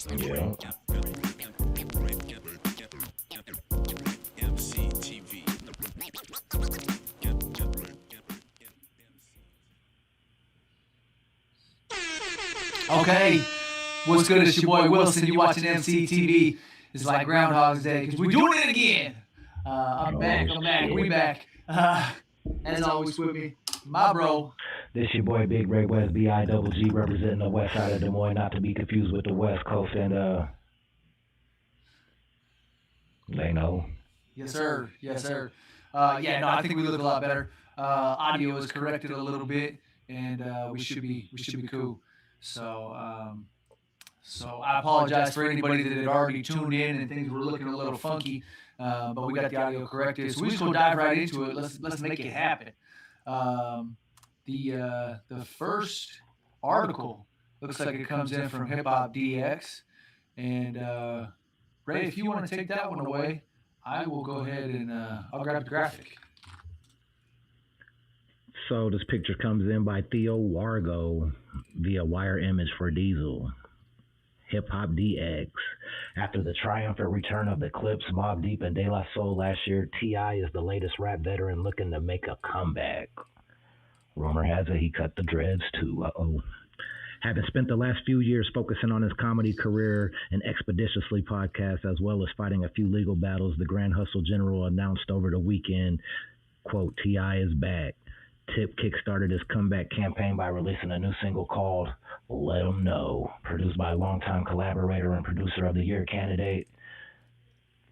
Yeah. EmceeTV. Okay, what's good? It's your boy Wilson. You watching EmceeTV? It's like Groundhog's Day because we're doing it again. I'm back. We back. As always with me, my bro. This your boy Big Ray West B-I-double-G representing the west side of Des Moines, not to be confused with the west coast, and they know. Yes, sir. Yes, sir. Yeah, no, I think we look a lot better. Audio is corrected a little bit, and we should be cool. So, so I apologize for anybody that had already tuned in and things were looking a little funky, but we got the audio corrected. So we just gonna dive right into it. Let's make it happen. The first article looks like it comes in from Hip Hop DX, and Ray, if you want to take that one away, I will go ahead and I'll grab the graphic. So this picture comes in by Theo Wargo via Wire Image for Diesel. Hip Hop DX. After the triumphant return of the Clips, Mobb Deep, and De La Soul last year, T.I. is the latest rap veteran looking to make a comeback. Rumor has it he cut the dreads too. Having spent the last few years focusing on his comedy career and Expeditiously podcast, as well as fighting a few legal battles, the Grand Hussle General announced over the weekend, quote, T.I. is back. Tip kickstarted his comeback campaign by releasing a new single called Let 'Em Know, produced by longtime collaborator and producer of the year candidate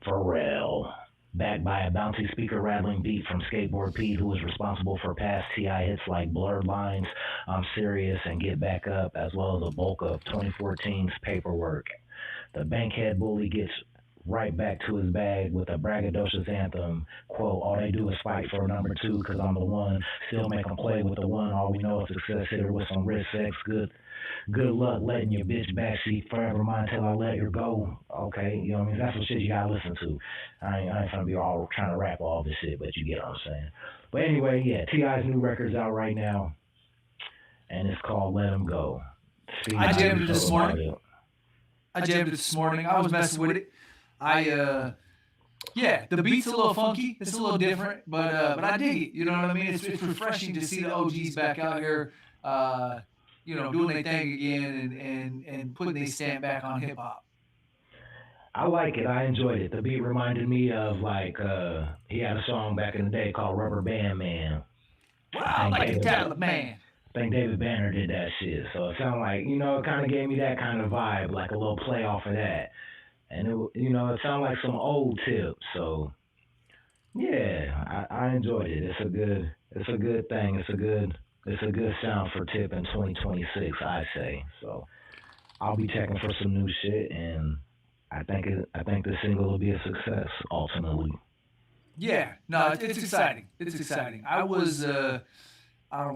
Pharrell. Backed by a bouncy speaker-rattling beat from Skateboard Pete, who was responsible for past T.I. hits like Blurred Lines, I'm Serious, and Get Back Up, as well as a bulk of 2014's Paperwork. The bankhead bully gets right back to his bag with a braggadocious anthem, quote, all they do is fight for number 2 because I'm the one, still make them play with the one, all we know is success here with some wrist sex, good luck letting your bitch backseat forever mine till I let her go, okay, you know what I mean, that's what shit you gotta listen to. I ain't gonna be all trying to rap all this shit, but you get what I'm saying. But anyway, yeah, T.I.'s new record's out right now, and it's called Let 'Em Go. I jammed it this morning. I was messing with it. Yeah, the beat's a little funky. It's a little different, but I dig it. You know what I mean? It's refreshing to see the OGs back out here, doing their thing again and putting their stamp back on hip hop. I like it. I enjoyed it. The beat reminded me of he had a song back in the day called Rubber Band Man. Wow, like a Taliban man. I think David Banner did that shit. So it sounded like, it kind of gave me that kind of vibe, like a little play off of that. And it sounded like some old Tip. So yeah, I enjoyed it. It's a good thing. It's a good sound for Tip in 2026, I say. So I'll be checking for some new shit, and I think the single will be a success ultimately. Yeah, no, it's exciting. It's exciting. I don't want to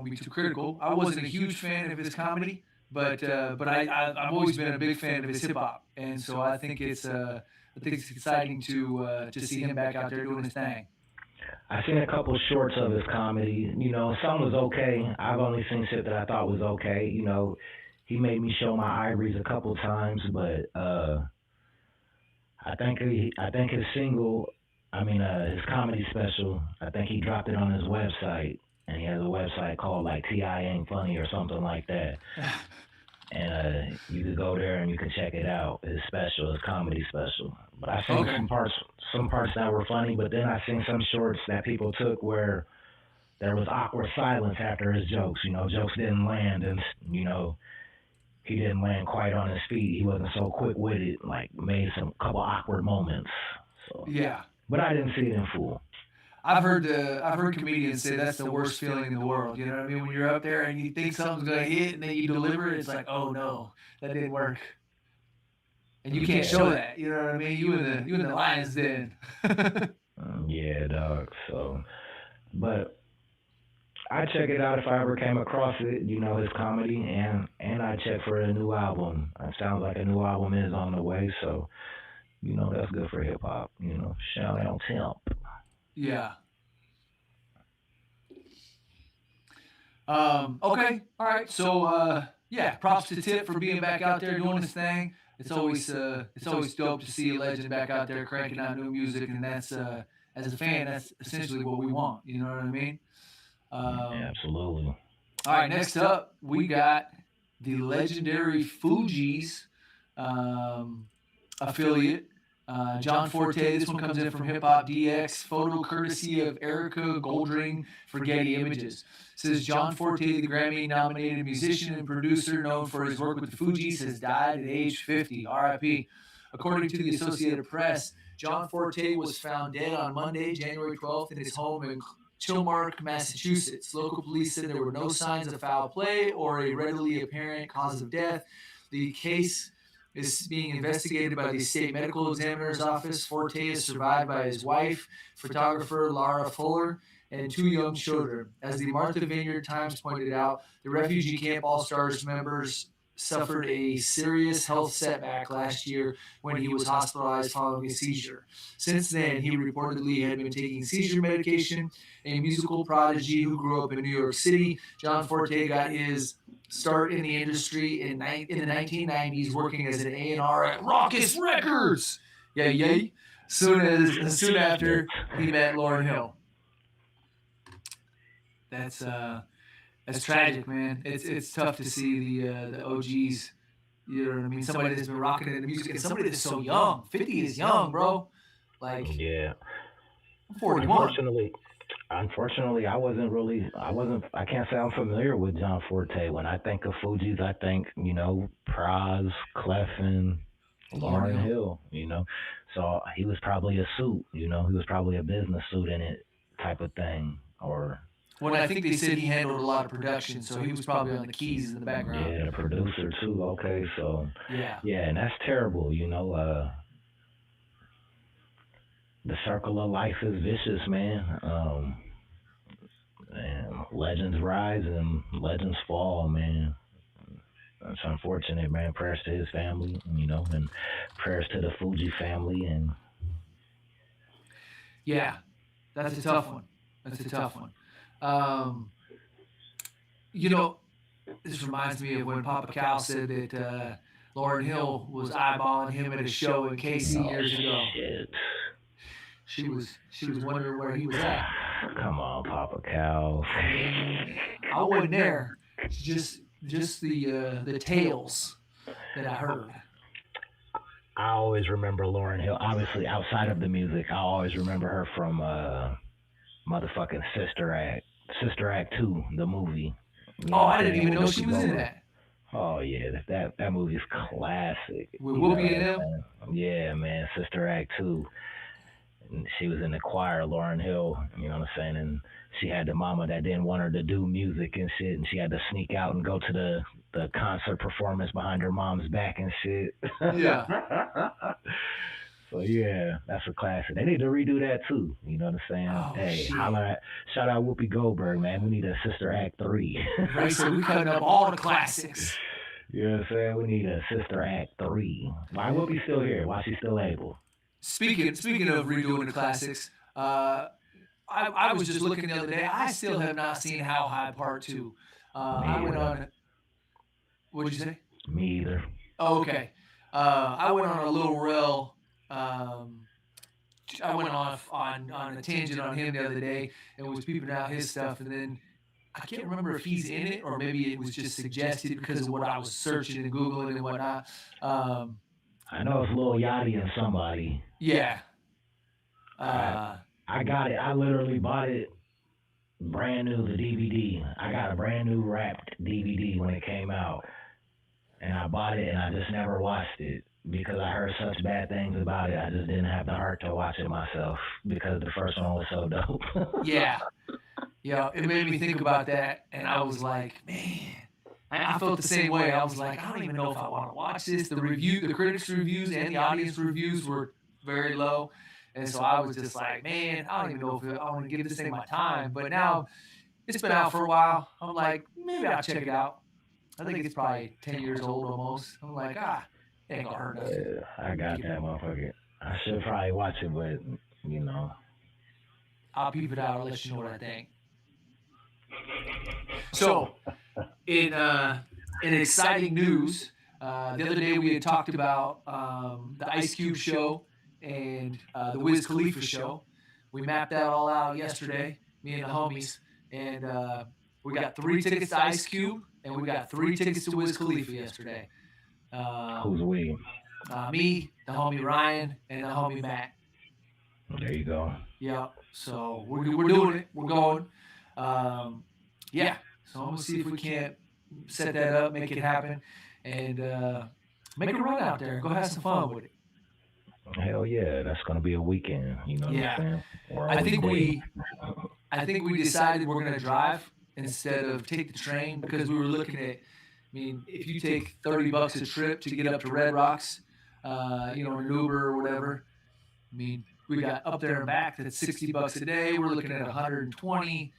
be too critical. I wasn't a huge fan of his comedy. But I've always been a big fan of his hip hop, and so I think it's exciting to see him back out there doing his thing. I seen a couple shorts of his comedy. Some was okay. I've only seen shit that I thought was okay. He made me show my ivories a couple times, but I think his single, his comedy special, I think he dropped it on his website. And he has a website called like T.I. Ain't Funny or something like that. And you could go there and you can check it out. His special, his comedy special. But I seen some parts that were funny, but then I seen some shorts that people took where there was awkward silence after his jokes. Jokes didn't land, and he didn't land quite on his feet. He wasn't so quick-witted, made some couple awkward moments. So yeah. But I didn't see it in full. I've heard comedians say that's the worst feeling in the world. You know what I mean? When you're up there and you think something's gonna hit and then you deliver it, it's like, oh no, that didn't work. And you can't show that. You know what I mean? You in the lion's den. Yeah, dog. So, but I check it out if I ever came across it. His comedy, and I check for a new album. It sounds like a new album is on the way. So, that's good for hip hop. Shout out Temp. Yeah. Okay. All right. So yeah, props to Tip for being back out there doing his thing. It's always dope to see a legend back out there cranking out new music, and that's as a fan, that's essentially what we want. You know what I mean? Absolutely. All right, next up we got the legendary Fugees affiliate. John Forte, this one comes in from Hip Hop DX, photo courtesy of Erica Goldring for Getty Images. It says John Forte, the Grammy-nominated musician and producer known for his work with the Fugees, has died at age 50, RIP. According to the Associated Press, John Forte was found dead on Monday, January 12th, in his home in Chilmark, Massachusetts. Local police said there were no signs of foul play or a readily apparent cause of death. The case is being investigated by the state medical examiner's office. Forte is survived by his wife, photographer Laura Fuller, and 2 young children. As the Martha Vineyard Times pointed out, the refugee camp All-Stars members suffered a serious health setback last year when he was hospitalized following a seizure. Since then, he reportedly had been taking seizure medication. A musical prodigy who grew up in New York City, John Forte got his start in the industry in the 1990s, working as an A&R at Raucous Records. Yay. Soon after, he met Lauryn Hill. That's tragic, man. It's tough to see the OGs. You know what I mean? Somebody that's been rocking in the music, and somebody that's so young. 50 is young, bro. Like, yeah. I'm 41. Unfortunately, I can't say I'm familiar with John Forte. When I think of Fugees, I think, Pras, Cleffin, Lauryn Hill, So he was probably a suit, he was probably a business suit in it type of thing. Or Well, I think they said he handled a lot of production, so he was probably on the keys in the background. Yeah, the producer too. Okay, so yeah, and that's terrible. The circle of life is vicious, man. And legends rise and legends fall, man. It's unfortunate, man. Prayers to his family, and prayers to the Fuji family, and yeah, that's a tough one. This reminds me of when Papa Cal said that Lauryn Hill was eyeballing him at a show in KC years ago. Shit. She was wondering where he was at. Come on, Papa Cal. I wasn't there. Just the tales that I heard. I always remember Lauryn Hill. Obviously, outside of the music, I always remember her from motherfucking Sister Act 2, the movie. I didn't even know she was in that. Oh yeah, that movie's classic. With Whoopi and them? Yeah, man, Sister Act 2. And she was in the choir, Lauryn Hill, you know what I'm saying? And she had the mama that didn't want her to do music and shit, and she had to sneak out and go to the concert performance behind her mom's back and shit. Yeah. So yeah, that's a classic. They need to redo that too. You know what I'm saying? Oh, hey, shit. Shout out Whoopi Goldberg, man. We need a Sister Act 3. Right, so we cutting up all the classics. You know what I'm saying? We need a Sister Act 3. Why Whoopi still here? Why she still able? Speaking of redoing the classics, I was just looking the other day. I still have not seen How High Part 2. I went on. What'd you say? Me either. Oh, okay. I went on a little reel. I went off on a tangent on him the other day and was peeping out his stuff, and then I can't remember if he's in it or maybe it was just suggested because of what I was searching and Googling and whatnot. I know it's Lil Yachty and somebody. Yeah. I got it. I literally bought it brand new, the DVD. I got a brand new wrapped DVD when it came out. And I bought it and I just never watched it because I heard such bad things about it. I just didn't have the heart to watch it myself because the first one was so dope. Yeah. Yeah, it made me think about that, and I was like, man, I felt the same way. I was like, I don't even know if I want to watch this. The critics' reviews and the audience reviews were very low, and so I was just like, man, I don't even know if I want to give this thing my time. But now it's been out for a while. I'm like, maybe I'll check it out. I think it's probably 10 years old almost. I'm like, it ain't gonna hurt nothing. I got that motherfucker. I should probably watch it, but I'll peep it out. I'll let you know what I think. So, in in exciting news, the other day we had talked about the Ice Cube show and the Wiz Khalifa show. We mapped that all out yesterday, me and the homies, and we got 3 tickets to Ice Cube, and we got 3 tickets to Wiz Khalifa yesterday. Who's we? Me, the homie Ryan, and the homie Matt. There you go. Yeah. So we're doing it. We're going. Yeah. So I'm gonna see if we can't set that up, make it happen, and make a run out there. Go have some fun with it. Hell yeah, that's gonna be a weekend. You know what I'm saying? I think we decided we're gonna drive instead of take the train because we were looking at. I mean, if you take $30 a trip to get up to Red Rocks, an Uber or whatever. I mean, we got up there and back. That's $60 a day. We're looking at 120.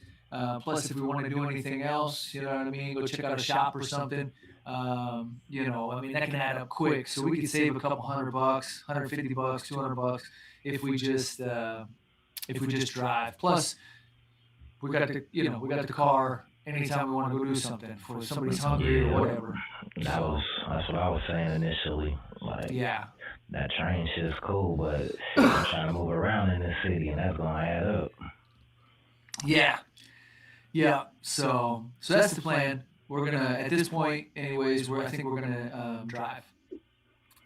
Plus, if we want to do anything else, you know what I mean, go check out a shop or something. I mean, that can add up quick. So we could save a couple $100, $150, $200 if we just drive. Plus, we got the car. Anytime we want to go do something, for somebody's hungry or whatever. That's what I was saying initially. Like, yeah, that train shit is cool, but I'm trying to move around in this city, and that's gonna add up. Yeah. So that's the plan. We're gonna, at this point, anyways. I think we're gonna drive.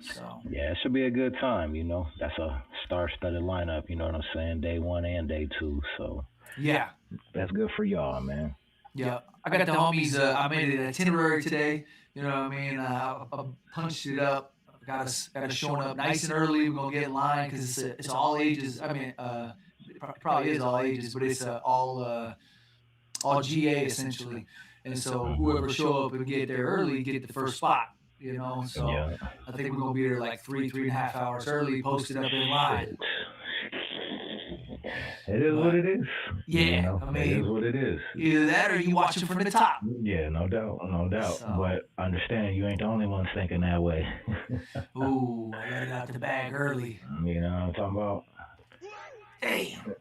So yeah, it should be a good time. That's a star-studded lineup. You know what I'm saying? Day 1 and day 2. So yeah, that's good for y'all, man. Yeah, I got the homies. I made an itinerary today. You know what I mean? I punched it up. Got us showing up nice and early. We're gonna get in line because it's all ages. I mean, it probably is all ages, but it's all GA essentially. And so whoever show up and get there early get the first spot. So yeah. I think we're gonna be there like 3.5 hours early, posted up in line. It is what it is. Yeah, I mean, it is what it is. Either that or you watch it from the top. Yeah, no doubt. So, but understand, you ain't the only one thinking that way. Ooh, I got it out the bag early. You know what I'm talking about? Damn.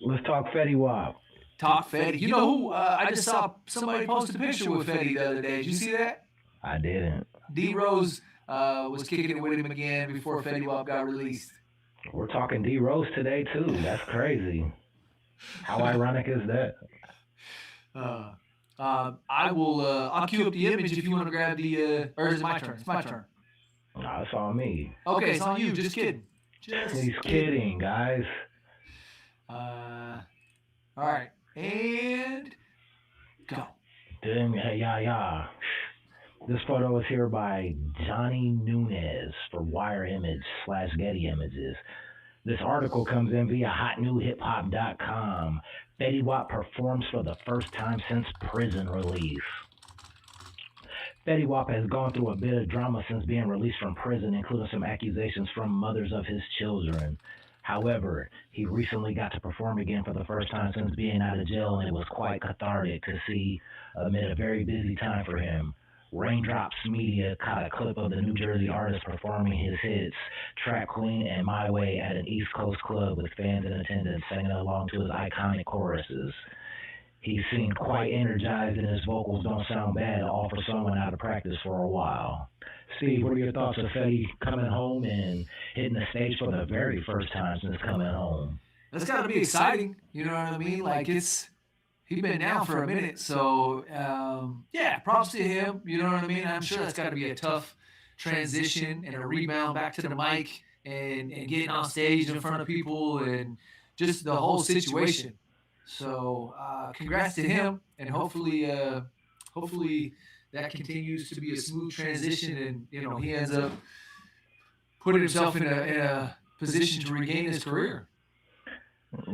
Let's talk Fetty Wap. Talk Fetty. You know who? I just saw somebody post a picture with Fetty the other day. Did you see that? I didn't. D Rose was kicking it with him again before Fetty Wap got released. We're talking D Rose today too. That's crazy. How ironic is that? I will. I'll cue up the image if you want to grab the. Or is it my turn? It's my turn. No, it's on me. Okay, it's on you. Just kidding. He's kidding, guys. All right, and go. Yeah. This photo is here by Johnny Nunez for Wire Image/Getty Images. This article comes in via hotnewhiphop.com. Fetty Wap performs for the first time since prison release. Fetty Wap has gone through a bit of drama since being released from prison, including some accusations from mothers of his children. However, he recently got to perform again for the first time since being out of jail, and it was quite cathartic to see amid a very busy time for him. Raindrops Media caught a clip of the New Jersey artist performing his hits, Trap Queen and My Way, at an East Coast club with fans in attendance singing along to his iconic choruses. He seemed quite energized and his vocals don't sound bad, all for someone out of practice for a while. Steve, what are your thoughts of Fetty coming home and hitting the stage for the very first time since coming home? That's got to be exciting. You know what I mean? Like, he's been down for a minute. So, yeah, props to him. You know what I mean? I'm sure that's got to be a tough transition and a rebound back to the mic and getting on stage in front of people and just the whole situation. So, congrats to him, and hopefully that continues to be a smooth transition, and he ends up putting himself in a position to regain his career.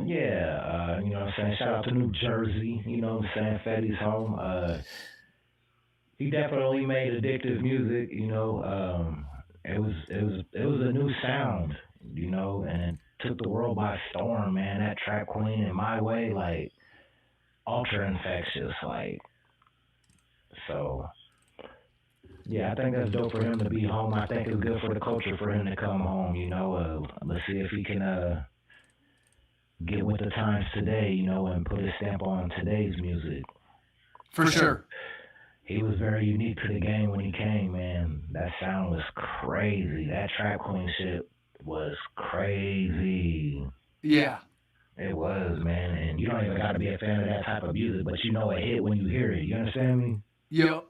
Yeah, you know what I'm saying? Shout out to New Jersey, you know what I'm saying? Fetty's home. He definitely made addictive music, it was a new sound, and took the world by storm, man. That Trap Queen and My Way, like, ultra infectious, like. So, yeah, I think that's dope for him to be home. I think it's good for the culture for him to come home, Let's see if he can get with the times today, and put his stamp on today's music. For sure. he was very unique to the game when he came, man. That sound was crazy. That Trap Queen shit was crazy. Yeah. It was, man. And you don't even got to be a fan of that type of music, but you know it hit when you hear it. You understand me? Yep.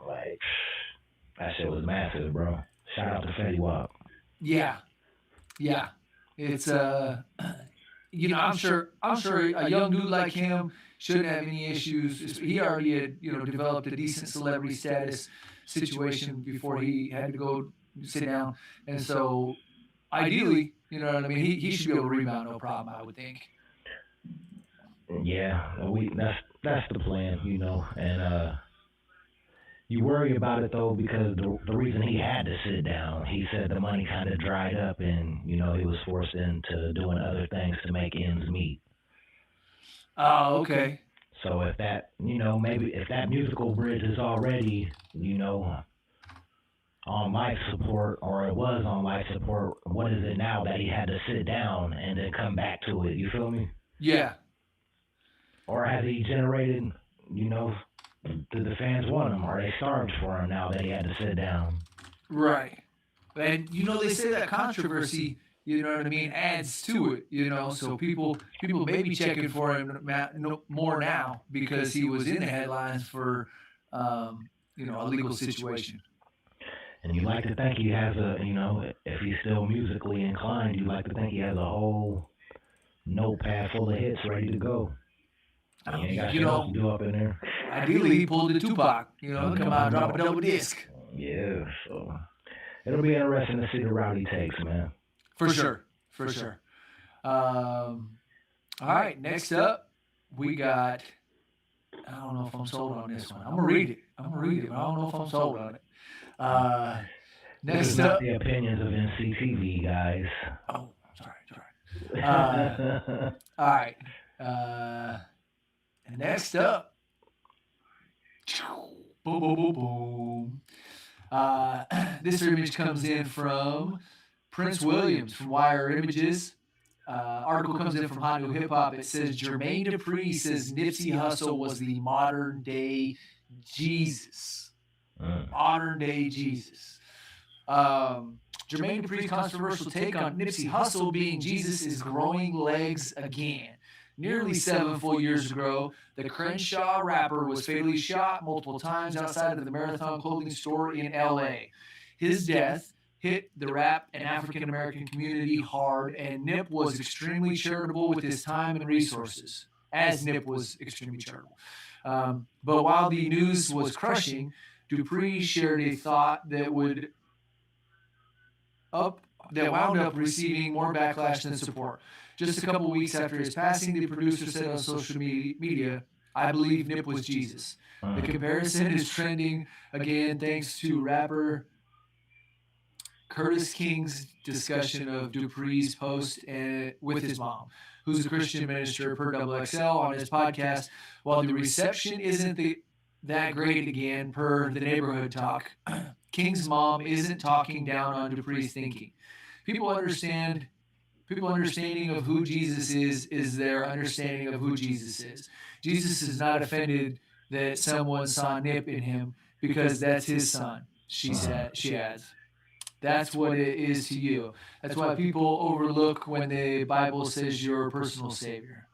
Like, that shit was massive, bro. Shout out to Fetty Wap. Yeah. Yeah. It's I'm sure a young dude like him shouldn't have any issues. He already had, developed a decent celebrity status situation before he had to go sit down. And so ideally, you know what I mean, he should be able to rebound no problem, I would think. Yeah, that's the plan, and you worry about it though because the reason he had to sit down, he said the money kind of dried up and he was forced into doing other things to make ends meet. Oh, okay. So if that, maybe if that musical bridge is already, on life support or it was on life support, what is it now that he had to sit down and then come back to it? You feel me? Yeah. Or has he generated, do the fans want him? Are they starved for him now that he had to sit down? Right. And they say that controversy, what I mean, adds to it, so people may be checking for him more now because he was in the headlines for, a legal situation. And you like to think he has if he's still musically inclined, you like to think he has a whole notepad full of hits ready to go. He ain't got shit else to do up in there. Ideally, he pulled the Tupac, come out and drop a double disc. Yeah, so it'll be interesting to see the route he takes, man. For sure. All right, next up, we got, I don't know if I'm sold on this one. I'm going to read it, but I don't know if I'm sold on it. Next This is up. not the opinions of EmceeTV, guys. Oh, sorry. All right. Next up. Boom, boom, boom, boom. This image comes in from Prince Williams from Wire Images. Article comes in from Hot New Hip Hop. It says Jermaine Dupri says Nipsey Hussle was the modern day Jesus. Modern day Jesus. Jermaine Dupri's controversial take on Nipsey Hussle being Jesus is growing legs again. Nearly 7 full years ago, the Crenshaw rapper was fatally shot multiple times outside of the Marathon clothing store in L.A. His death hit the rap and African-American community hard, and Nip was extremely charitable with his time and resources, as Nip was extremely charitable. But while the news was crushing, Dupri shared a thought that wound up receiving more backlash than support. Just a couple weeks after his passing, the producer said on social media, "I believe Nip was Jesus." The comparison is trending again thanks to rapper Curtis King's discussion of Dupri's post with his mom, who's a Christian minister per XXL on his podcast. While the reception isn't that great again per the neighborhood talk, King's mom isn't talking down on Dupri's thinking. People understanding of who Jesus is their understanding of who Jesus is. Jesus is not offended that someone saw Nip in him because that's his son, she adds. That's what it is to you. That's why people overlook when the Bible says you're a personal savior.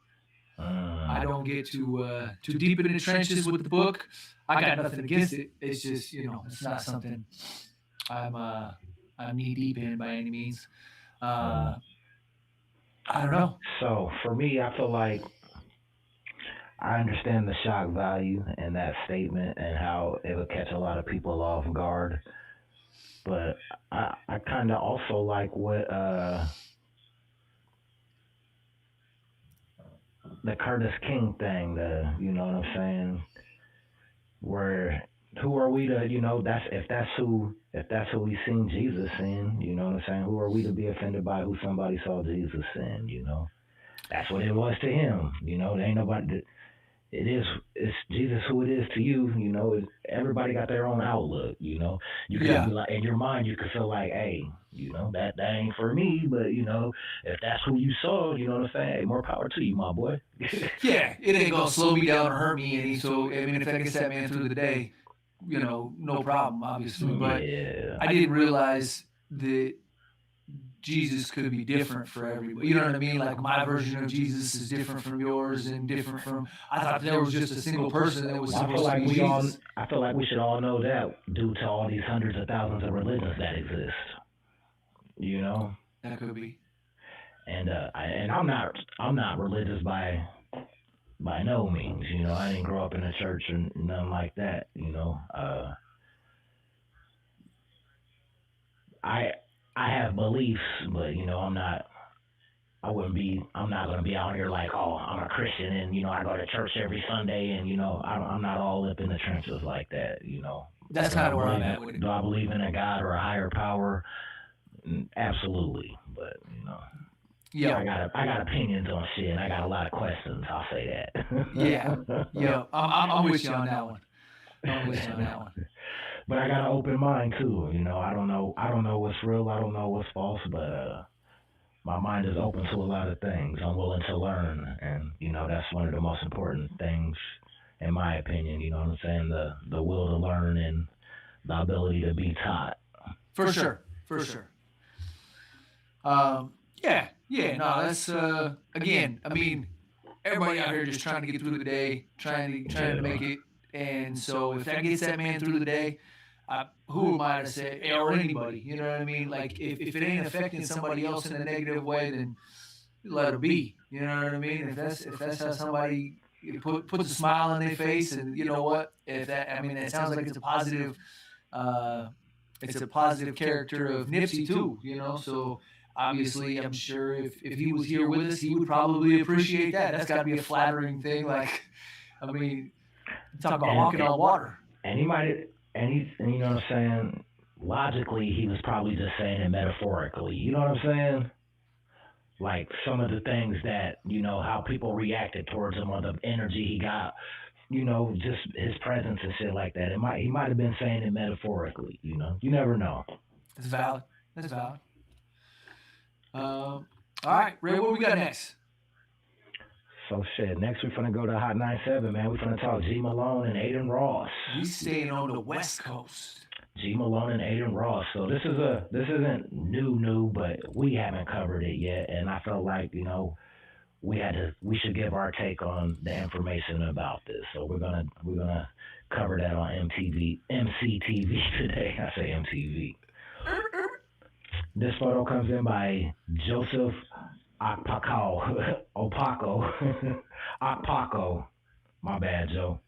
I don't get too deep in the trenches with the book. I got nothing against it. It's just, it's not something I'm knee deep in by any means. I don't know. So for me, I feel like I understand the shock value in that statement and how it would catch a lot of people off guard. But I kind of also like what the Curtis King thing, you know what I'm saying? Where who are we to, if that's who we seen Jesus in, you know what I'm saying? Who are we to be offended by who somebody saw Jesus in, That's what it was to him, there ain't nobody. It's Jesus who it is to you, everybody got their own outlook, You could be like, in your mind, you could feel like, hey, that ain't for me, but, if that's who you saw, you know what I'm saying? Hey, more power to you, my boy. Yeah, it ain't gonna slow me down or hurt me any. So, I mean, if that gets that man through the day, no problem, obviously. But Yeah. I didn't realize that Jesus could be different for everybody. You know what I mean? Like my version of Jesus is different from yours and different from. I thought there was just a single person that was Well, supposed to be Jesus. I feel like we should all know that due to all these hundreds of thousands of religions that exist. You know, That could be. and I'm not religious by no means. You know, I didn't grow up in a church or nothing like that. You know, I I have beliefs, but you know, I'm not gonna be out here like, oh, I'm a Christian and you know I go to church every Sunday and you know I'm not all up in the trenches like that. You know, That's kind of where I'm at with it. do I believe in a God or a higher power? Absolutely, but you know, Yeah, I got opinions on shit. And I got a lot of questions. I'll say yeah, that. yeah. I'm with you on that one. I'm with you on that one. But I got an open mind too. You know, I don't know what's real. I don't know what's false, but my mind is open to a lot of things. I'm willing to learn, and you know that's one of the most important things, in my opinion. You know what I'm saying? The will to learn and the ability to be taught. For sure, for sure. Yeah, yeah. No, that's again. I mean, everybody out here just trying to get through the day, trying to make Yeah. it. And so if that gets that man through the day, who am I to say, or anybody? You know what I mean? Like if it ain't affecting somebody else in a negative way, then let it be. You know what I mean? If that's how somebody puts a smile on their face, and you know what? If that, I mean, it sounds like uh, it's a positive character of Nipsey too. So obviously, I'm sure if he was here with us, he would probably appreciate that. That's got to be a flattering thing. Like, I mean, talk about And walking on water. and he might and you know what I'm saying. Logically, he was probably just saying it metaphorically. You know what I'm saying? Like some of the things that you know how people reacted towards him or the energy he got, you know, just his presence and shit like that. He might have been saying it metaphorically, you know. You never know. That's valid. That's valid. All right, Ray, what we got next? So shit. Next we're gonna go to Hot 97, man. We're gonna talk G Malone and Aiden Ross. We staying on the West Coast. G Malone and Aiden Ross. So this isn't new, but we haven't covered it yet, and I felt like you know we should give our take on the information about this. So we're gonna cover that on MCTV today. I say MTV. This photo comes in by Joseph Opako, Opako. My bad, Joe.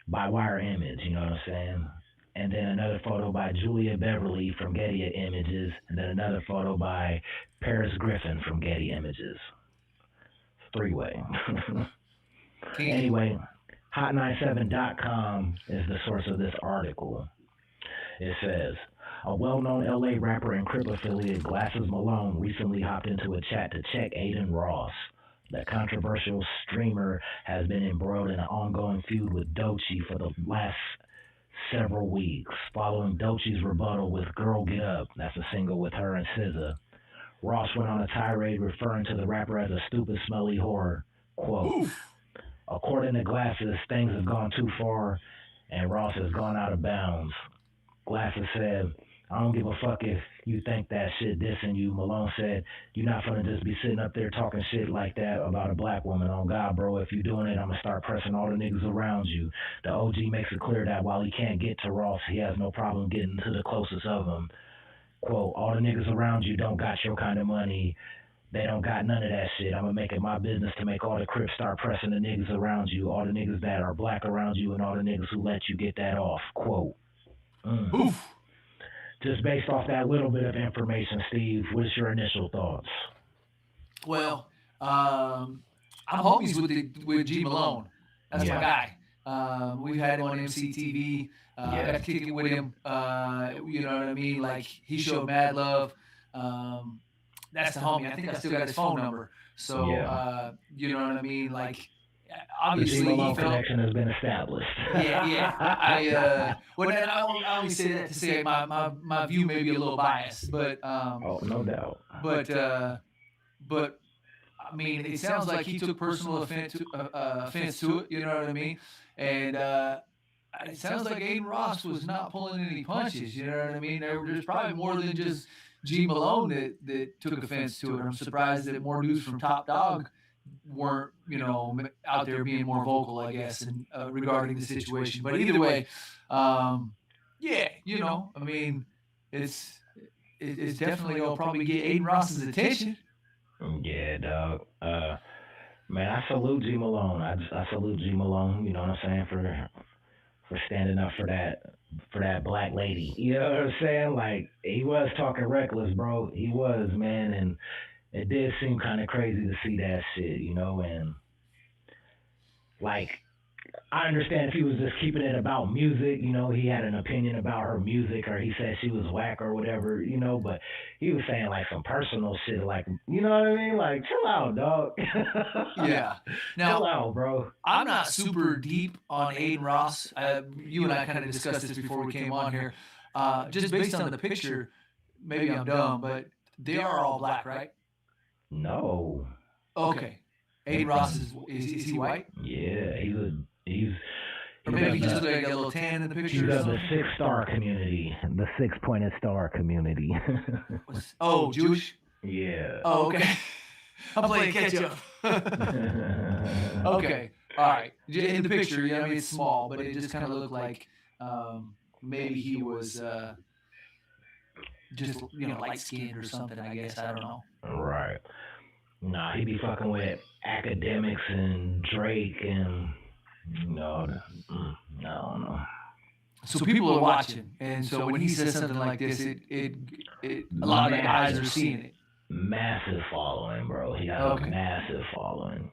By Wire Image, you know what I'm saying? And then another photo by Julia Beverly from Getty Images, and then another photo by Paris Griffin from Getty Images. Three-way. Anyway, Hot97.com is the source of this article. It says, a well-known LA rapper and Crip affiliate Glasses Malone recently hopped into a chat to check Aiden Ross. The controversial streamer has been embroiled in an ongoing feud with Doechii for the last several weeks. Following Doechii's rebuttal with Girl Get Up, that's a single with her and SZA, Ross went on a tirade referring to the rapper as a stupid, smelly whore. Quote, Oof. according to Glasses, things have gone too far and Ross has gone out of bounds. Glasses said, I don't give a fuck if you think that shit dissing you. Malone said, you're not gonna just be sitting up there talking shit like that about a black woman. On God, bro, if you doing it, I'm gonna start pressing all the niggas around you. The OG makes it clear that while he can't get to Ross, he has no problem getting to the closest of him. Quote, all the niggas around you don't got your kind of money. They don't got none of that shit. I'm gonna make it my business to make all the Crips start pressing the niggas around you, all the niggas that are black around you, and all the niggas who let you get that off. Quote. Oof. Just based off that little bit of information, Steve, what's your initial thoughts? Well, I'm homies with G Malone. That's my Yeah, guy. We've had him on MCTV. I got yeah, to kick it with him. You know what I mean? Like he showed mad love. That's the homie. I think I still got his phone number. So yeah. you know what I mean? Like The G obviously he Malone felt. connection has been established. Yeah, yeah. Well, then I only say that to say my view may be a little biased, Oh, no doubt. but but I mean, it sounds like he took personal offense to it. You know what I mean? And it sounds like Aiden Ross was not pulling any punches. You know what I mean? There's probably more than just G Malone that took offense to it. I'm surprised that more dudes from Top Dog weren't, out there being more vocal, I guess, and regarding the situation. But either way, yeah, I mean, it's definitely gonna probably get Aiden Ross's attention. Yeah, dog. Man, I salute G Malone. I salute G Malone. You know what I'm saying, for standing up for that black lady. You know what I'm saying? Like, he was talking reckless, bro. He was, man, and it did seem kind of crazy to see that shit, and like, I understand if he was just keeping it about music, he had an opinion about her music or he said she was whack or whatever, but he was saying like some personal shit, like, you know what I mean? Like, chill out, dog. Yeah. Now, chill out, bro. I'm not super deep on Aiden Ross. You and I kind of discussed this before we came on here. Just based on the picture, maybe I'm dumb, but they are all black, right? No. Okay. Aiden Ross is he white? Yeah, he's or maybe he just looked like a little tan in the picture. He's of the 6-star community, the 6-pointed star community. Oh, Jewish? Yeah. Oh, okay. I'm playing catch up. Okay. All right. In the picture, I mean, it's small, but it just kind of looked like maybe he was just, light-skinned or something, I guess. I don't know. Right. Nah, he be fucking with academics and Drake and no, I don't know. So people are watching, and so when he says something like this, it a lot of guys are seeing it. Massive following, bro. He got a massive following.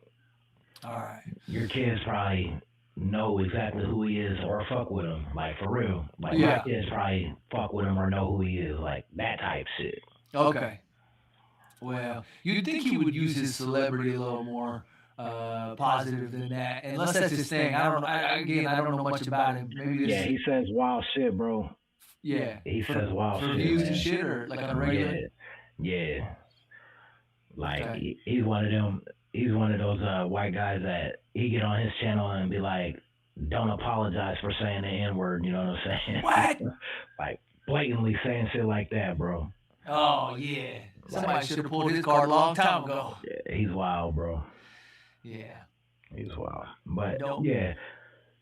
All right. Your kids probably know exactly who he is or fuck with him, like for real. Like my kids probably fuck with him or know who he is, like that type shit. Okay. Well, you'd think he would use his celebrity a little more positive than that, unless that's his thing. I don't know. I don't know much about him. Maybe this he says wild shit, bro. Yeah, he says wild shit. For views and shit, or like on a regular. Yeah. Like he's one of them. He's one of those white guys that he get on his channel and be like, "Don't apologize for saying the N-word." You know what I'm saying? What? Like blatantly saying shit like that, bro. Oh yeah. Somebody should have pulled his card a long time ago. Yeah, he's wild, bro. Yeah. He's wild. But yeah,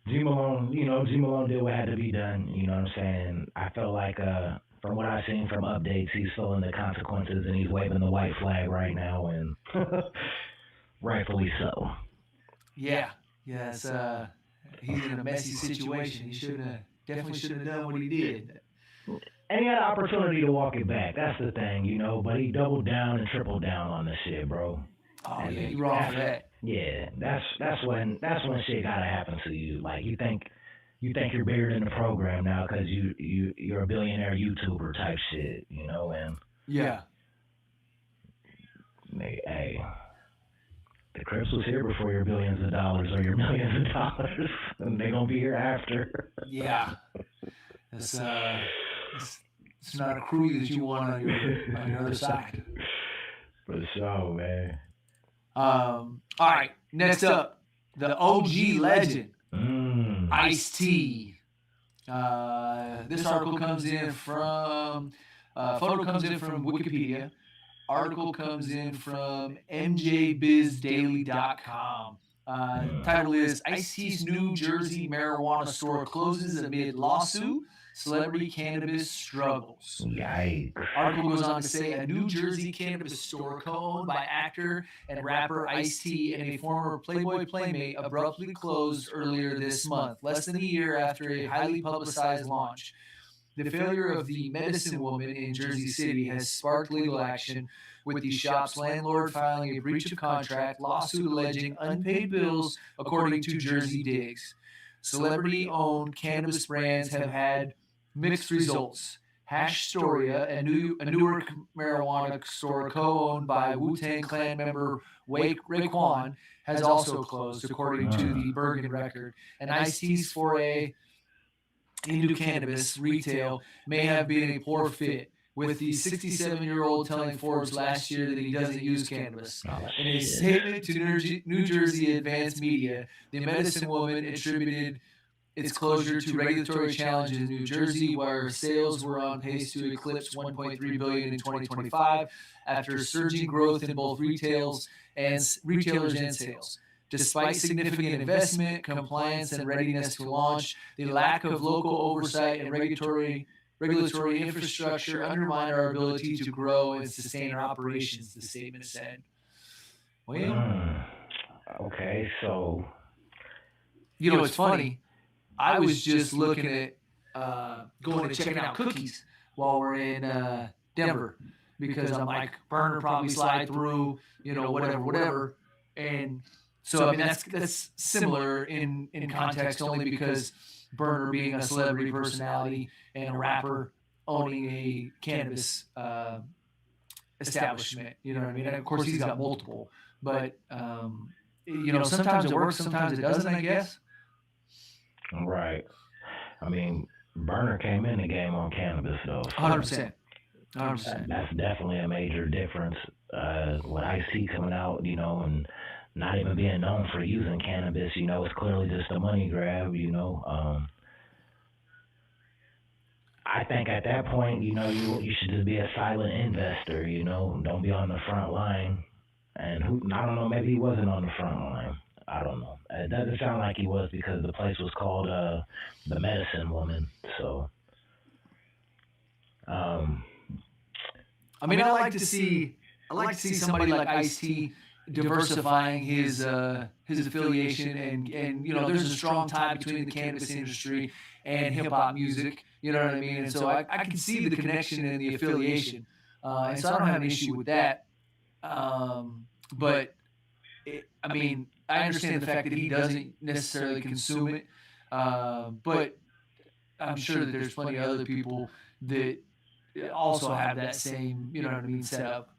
G Malone, G Malone did what had to be done. You know what I'm saying? I felt like from what I've seen from updates, he's feeling the consequences and he's waving the white flag right now, and rightfully so. Yeah. Yes. He's in a messy situation. He definitely shouldn't have done what he did. And he had an opportunity to walk it back. That's the thing, but he doubled down and tripled down on this shit, bro. Oh, and yeah, you're wrong for that. Yeah, that's when shit gotta happen to you. Like you think you're bigger than the program now because you're a billionaire YouTuber type shit, and yeah. Hey, the Crips was here before your billions of dollars or your millions of dollars, and they gonna be here after. Yeah. It's not a crew that you want on your other side. For sure, man. All right. Next up, the OG legend, Ice-T. This article comes in from photo comes in from Wikipedia. Article comes in from MJBizDaily.com. Title is Ice-T's New Jersey marijuana store closes amid lawsuit. Celebrity cannabis struggles. Yikes. Article goes on to say a New Jersey cannabis store co-owned by actor and rapper Ice-T and a former Playboy playmate abruptly closed earlier this month, less than a year after a highly publicized launch. The failure of the Medicine Woman in Jersey City has sparked legal action, with the shop's landlord filing a breach of contract lawsuit alleging unpaid bills, according to Jersey Digs. Celebrity-owned Cannabis Brands have had mixed results. Hashstoria, a Newark marijuana store co-owned by Wu-Tang Clan member Raekwon, has also closed, according to the Bergen Record. And Ice-T's foray into cannabis retail may have been a poor fit, with the 67-year-old telling Forbes last year that he doesn't use cannabis. In a statement to New Jersey Advanced Media, the Medicine Woman attributed its closure to regulatory challenges in New Jersey, where sales were on pace to eclipse 1.3 billion in 2025 after surging growth in both retailers and sales. Despite significant investment, compliance, and readiness to launch, the lack of local oversight and regulatory infrastructure undermine our ability to grow and sustain our operations, the statement said. Well, okay, so it's funny. I was just looking at going and checking out cookies while we're in Denver because I'm like, burner probably slide through, whatever. And so, I mean, that's similar in context only because Burner being a celebrity personality and a rapper owning a cannabis establishment, you know what I mean? And of course, he's got multiple, but, sometimes it works, sometimes it doesn't, I guess. Right. I mean, Burner came in the game on cannabis, though. So 100%. 100%. That's definitely a major difference. What I see coming out, and not even being known for using cannabis, it's clearly just a money grab, I think at that point, you should just be a silent investor, don't be on the front line. And I don't know, maybe he wasn't on the front line. I don't know. It doesn't sound like he was because the place was called the Medicine Woman. So, I mean, I like to see somebody like Ice-T diversifying his affiliation, and there's a strong tie between the cannabis industry and hip hop music. You know what I mean? And so I can see the connection and the affiliation, and so I don't have an issue with that. But I understand the fact that he doesn't necessarily consume it, but I'm sure that there's plenty of other people that also have that same, setup,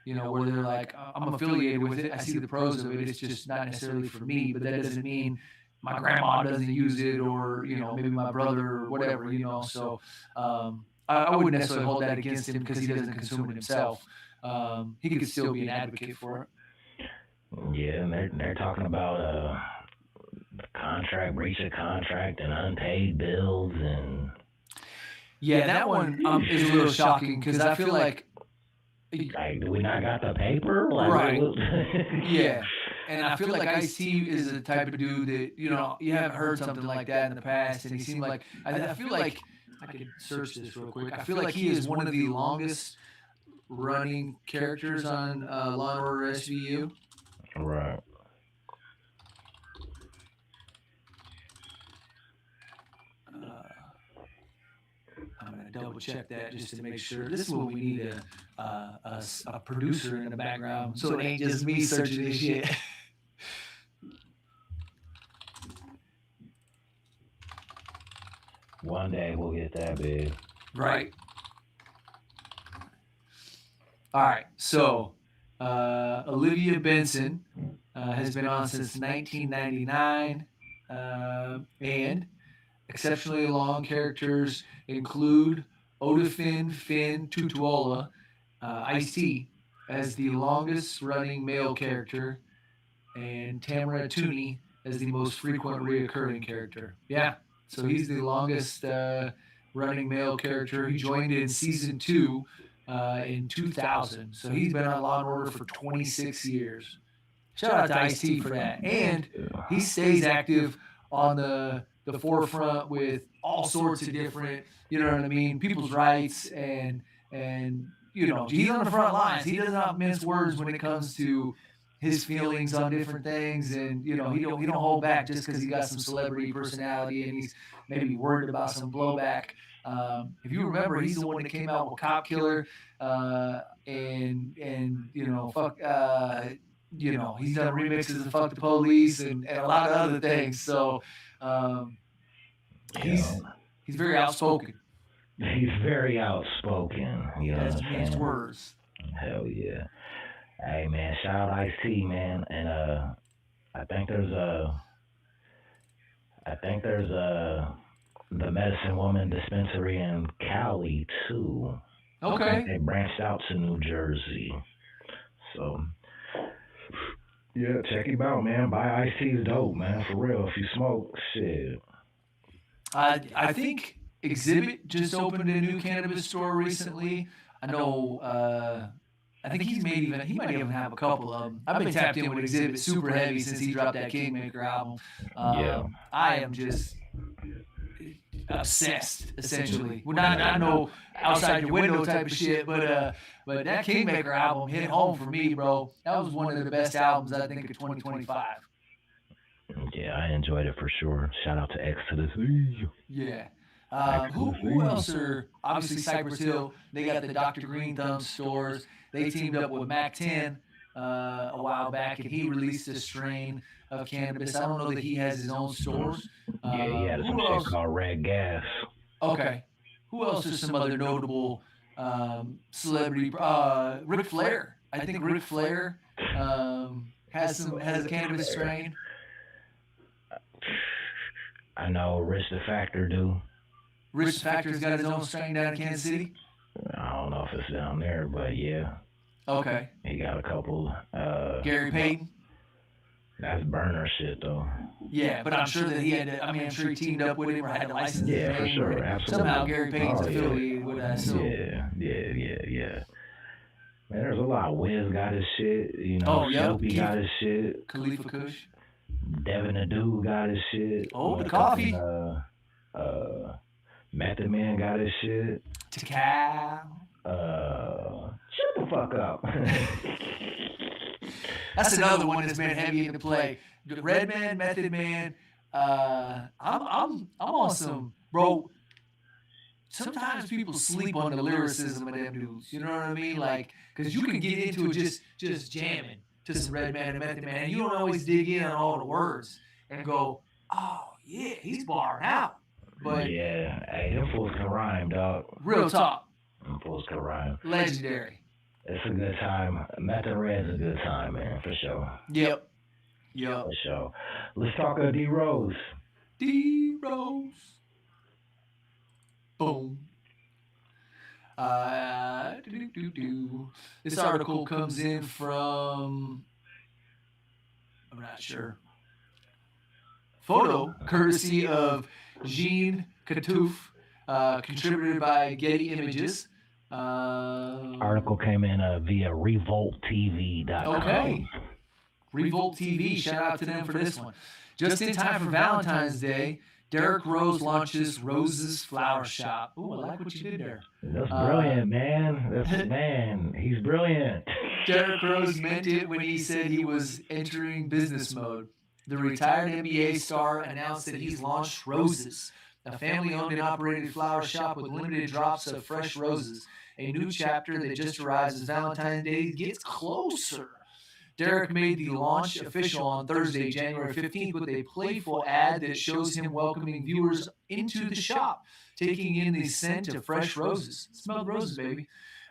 where they're like, I'm affiliated with it. I see the pros of it. It's just not necessarily for me, but that doesn't mean my grandma doesn't use it or, maybe my brother or whatever, So I wouldn't necessarily hold that against him because he doesn't consume it himself. He could still be an advocate for it. Yeah, and they're talking about breach of contract and unpaid bills and. Yeah, that one is a little shocking because I feel like. Do we not got the paper? Right. Yeah, and I feel like Ice-T is the type of dude that you haven't heard something like that in the past, and he seemed like I feel like I could search this real quick. I feel like he is one of the longest running characters on Law and Order SVU. Right. I'm going to double check that just to make sure. This is what we need a producer in the background so it ain't just me searching this shit. One day we'll get that big. Right. All right. So Olivia Benson has been on since 1999, and exceptionally long characters include Odafin Finn Tutuola, Ice-T as the longest running male character, and Tamara Tooney as the most frequent reoccurring character. Yeah, so he's the longest running male character. He joined in season 2 in 2000. So he's been on Law & Order for 26 years. Shout out to Ice-T for that. And he stays active on the forefront with all sorts of different, people's rights and he's on the front lines. He does not mince words when it comes to his feelings on different things, and he don't hold back just because he got some celebrity personality and he's maybe worried about some blowback. If you remember, he's the one that came out with Cop Killer, and fuck, he's done remixes of Fuck the Police and a lot of other things. So he's very outspoken. He's very outspoken. He has mixed words. Hell yeah. Hey man, shout out Ice-T, man, and I think there's the Medicine Woman dispensary in Cali too. Okay. They branched out to New Jersey, so yeah, check him out, man. Buy Ice-T's dope, man, for real. If you smoke, shit, I think Exhibit just opened a new cannabis store recently. I know. I think he might even have a couple of them. I've been tapped in with Exhibit super heavy since he dropped that Kingmaker album. Yeah. I am just obsessed, essentially. Well, not no outside your window type of shit, but that Kingmaker album hit home for me, bro. That was one of the best albums I think of 2025. Yeah, I enjoyed it for sure. Shout out to Exodus. Yeah. Who else are obviously Cypress Hill? They got the Dr. Green Thumb stores. They teamed up with Mac 10 a while back, and he released a strain of cannabis. I don't know that he has his own stores. Yeah, he had some Who shit else? called Red Gas. Okay. Who else are some other notable celebrity? Ric Flair. I think Ric Flair has a cannabis strain. I know Rich the Factor do. Rich Factor's got his own strain down in Kansas City. I don't know if it's down there, but yeah. Okay. He got a couple. Gary Payton. That's burner shit though. Yeah, but I'm sure that he had to, I'm sure he teamed up with him or had to license his Yeah, for name. sure. Absolutely. Somehow Gary Payton's Oh, yeah. affiliated with that. So. Yeah. Man, there's a lot. Wiz got his shit. You know, Shelby got his shit. Khalifa Kush. Devin the Dude got his shit. Oh, the coffee. Method Man got his shit. Takal. Shut the fuck up. That's another one that's been heavy into play. Redman, Method Man. I'm on some, bro. Sometimes people sleep on the lyricism of them dudes. You know what I mean? Like, because you can get into it just jamming to some Redman and Method Man, and you don't always dig in on all the words and go, oh yeah, he's barring out. But yeah, hey, them fools can rhyme, dog. Real talk. Them fools can rhyme. Legendary. It's a good time. Method Red's a good time, man, for sure. Yep. For sure. Let's talk D Rose. D Rose. Boom. This article comes in from, I'm not sure. Photo, courtesy of Jean Katouf, contributed by Getty Images. Article came in via RevoltTV.com. Okay. Revolt TV, shout out to them for this one. Just in time for Valentine's Day, Derrick Rose launches Rose's Flower Shop. Ooh, I like what you did there. That's brilliant, man. Man, he's brilliant. Derrick Rose meant it when he said he was entering business mode. The retired NBA star announced that he's launched Roses, a family-owned and operated flower shop with limited drops of fresh roses. A new chapter that just arrives as Valentine's Day gets closer. Derrick made the launch official on Thursday, January 15th, with a playful ad that shows him welcoming viewers into the shop, taking in the scent of fresh roses. Smell the roses, baby.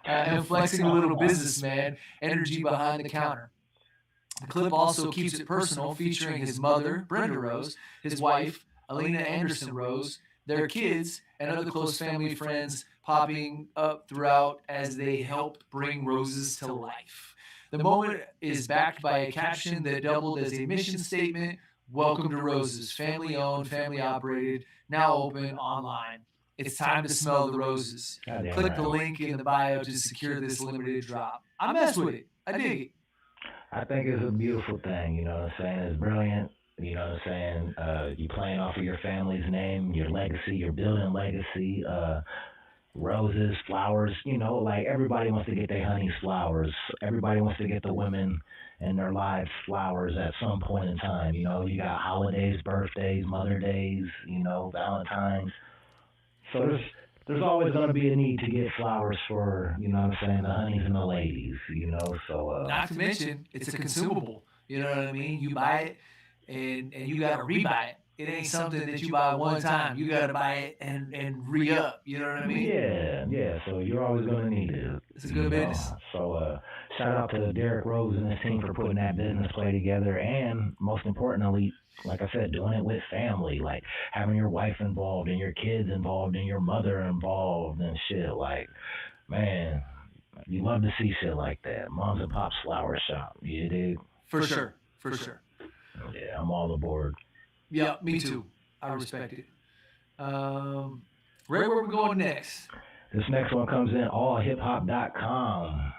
And flexing a little businessman energy behind the counter. The clip also keeps it personal, featuring his mother, Brenda Rose, his wife, Alina Anderson Rose, their kids, and other close family friends popping up throughout as they help bring roses to life. The moment is backed by a caption that doubled as a mission statement. Welcome to Roses, family-owned, family-operated, now open online. It's time to smell the roses. Click the link in the bio to secure this limited drop. I mess with it. I dig it. I think it's a beautiful thing, you know what I'm saying? It's brilliant. You know what I'm saying? You playing off of your family's name, your legacy, you're building legacy. Roses, flowers, you know, like everybody wants to get their honey's flowers. Everybody wants to get the women in their lives flowers at some point in time. You know, you got holidays, birthdays, Mother Days, you know, Valentine's. So there's always going to be a need to get flowers for, you know what I'm saying, the honeys and the ladies, you know, so. Not to mention, it's a consumable. You know what I mean? You buy it and you got to rebuy it. It ain't something that you buy one time. You got to buy it and re-up. You know what I mean? Yeah. So you're always going to need it. It's a good business. So shout out to Derrick Rose and his team for putting that business play together. And most importantly, like I said, doing it with family. Like having your wife involved and your kids involved and your mother involved and shit. Like, man, you love to see shit like that. Moms and Pop's Flower Shop. You dig? For sure. Yeah, I'm all aboard. Yeah, me too. I respect it. Where we going next? This next one comes in allhiphop.com.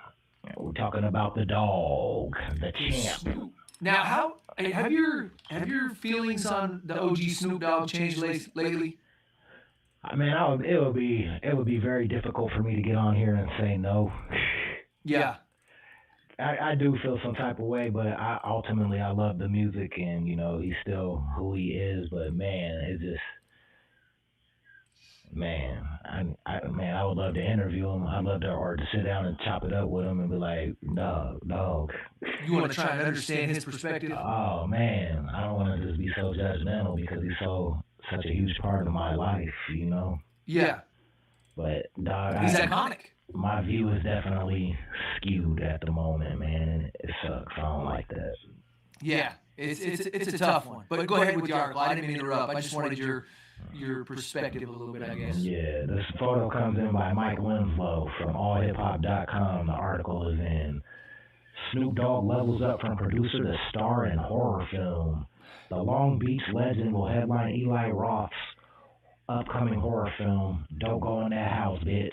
We're talking about the dog, the champ. Now, how have your feelings on the OG Snoop Dogg changed lately? I mean, it would be very difficult for me to get on here and say no. Yeah, I do feel some type of way, but I love the music, and he's still who he is. But man, it just man, I would love to interview him. I'd love to or to sit down and chop it up with him and be like, dog. you want to try and understand his perspective? Oh man, I don't want to just be so judgmental because he's such a huge part of my life. Yeah, But dog, he's iconic. my view is definitely skewed at the moment, man. And it sucks. I don't like that. Yeah, it's a tough one. But go ahead with the article. I didn't mean to interrupt. I just wanted your perspective a little bit, I guess. Yeah, this photo comes in by Mike Winslow from allhiphop.com. The article is in. Snoop Dogg levels up from producer to star in horror film. The Long Beach legend will headline Eli Roth's upcoming horror film, Don't Go in That House, Bitch.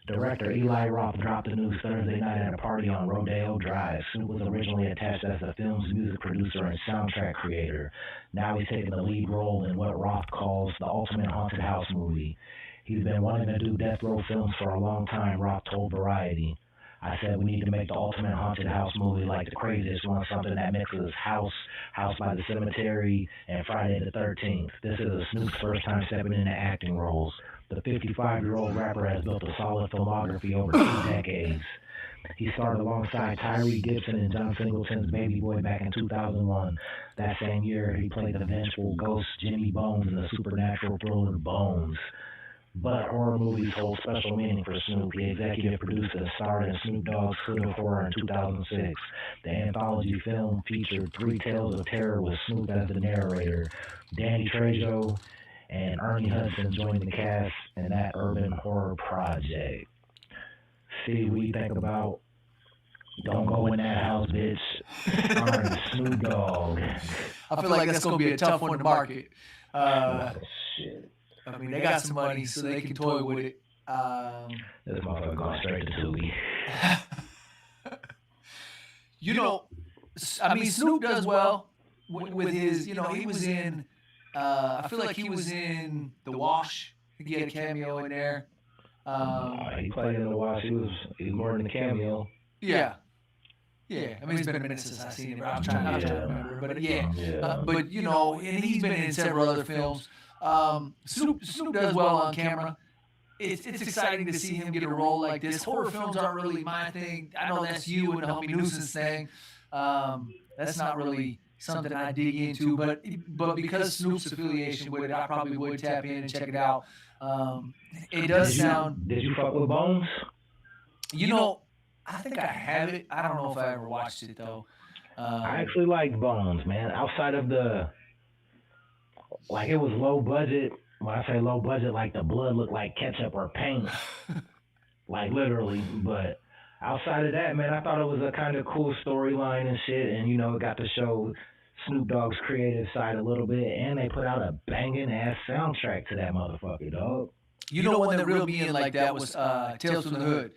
Director Eli Roth dropped the news Thursday night at a party on Rodeo Drive. Snoop was originally attached as the film's music producer and soundtrack creator. Now he's taking the lead role in what Roth calls the ultimate haunted house movie. He's been wanting to do death row films for a long time, Roth told Variety. I said we need to make the ultimate haunted house movie like the craziest one, something that mixes House by the Cemetery, and Friday the 13th. This is Snoop's first time stepping into acting roles. The 55-year-old rapper has built a solid filmography over 2 decades. He starred alongside Tyree Gibson and John Singleton's Baby Boy back in 2001. That same year, he played the vengeful ghost Jimmy Bones in the supernatural thriller Bones. But horror movies hold special meaning for Snoop. He executive produced and starred in Snoop Dogg's Hood of Horror in 2006. The anthology film featured 3 tales of terror with Snoop as the narrator. Danny Trejo and Ernie Hudson joined the cast in that urban horror project. See, what you think about Don't Go in That House, Bitch, starring Snoop Dogg. I feel like that's gonna be a tough one to market. Shit. I mean, they got some money, so they can toy with it. This motherfucker going straight to Tubi. I mean, Snoop does well with his. He was in. I feel like he was in The Wash. I think he had a cameo in there. He played in The Wash. He was more than a cameo. Yeah. Yeah, I mean, it's been a minute since I've seen him. I'm trying to remember, but yeah. But and he's been in several other films. Snoop does well on camera. It's exciting to see him get a role like this. Horror films aren't really my thing. I know that's you and the homie Nuisance thing. That's not really something I dig into. But because Snoop's affiliation with it, I probably would tap in and check it out. It does sound. Did you fuck with Bones? I think I have it. I don't know if I ever watched it though. I actually liked Bones, man. Outside of it was low budget. When I say low budget, like the blood looked like ketchup or paint, like literally. But outside of that, man, I thought it was a kind of cool storyline and shit. And it got to show Snoop Dogg's creative side a little bit, and they put out a banging ass soundtrack to that motherfucker, dog. One that reeled me in like that was Tales from the Hood.